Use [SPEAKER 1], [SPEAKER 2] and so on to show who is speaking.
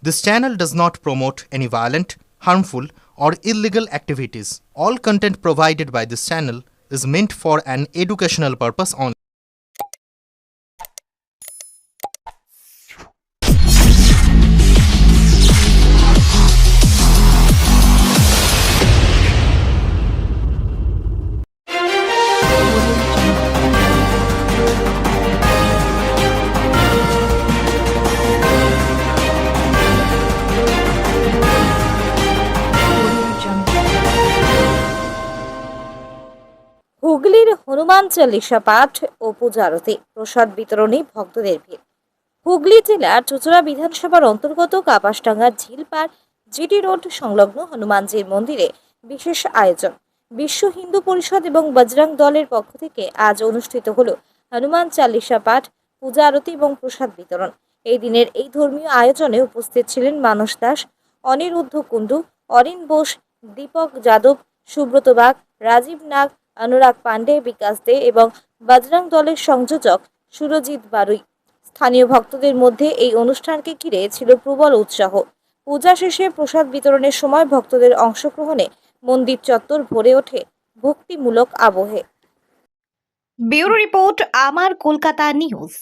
[SPEAKER 1] This channel does not promote any violent, harmful, or illegal activities. All content provided by this channel is meant for an educational purpose only.
[SPEAKER 2] হুগলির হনুমান চালিসা পাঠ ও পূজা আরতি প্রসাদ বিতরণী ভক্তদের ভিড়। হুগলি জেলার চুঁচুড়া বিধানসভার অন্তর্গত কাপাসডাঙ্গার ঝিলপাড় জিটি রোড সংলগ্ন হনুমানজির মন্দিরে বিশেষ আয়োজন। বিশ্ব হিন্দু পরিষদ এবং বজরং দলের পক্ষ থেকে আজ অনুষ্ঠিত হলো হনুমান চালিসা পাঠ, পূজা আরতি এবং প্রসাদ বিতরণ। এই দিনের এই ধর্মীয় আয়োজনে উপস্থিত ছিলেন মানস দাস, অনিরুদ্ধ কুণ্ডু, অরিন বোস, দীপক যাদব, সুব্রত বাগ, রাজীব নাগ, অনুরাগ পাণ্ডে, বিকাশ দে এবং বজরং দলের সংযোজক সুরজিৎ বারুই। স্থানীয় ভক্তদের মধ্যে এই অনুষ্ঠানকে ঘিরে ছিল প্রবল উৎসাহ। পূজা শেষে প্রসাদ বিতরণের সময় ভক্তদের অংশগ্রহণে মন্দির চত্বর ভরে ওঠে ভক্তিমূলক আবহে। ব্যুরো রিপোর্ট, আমার কলকাতা নিউজ।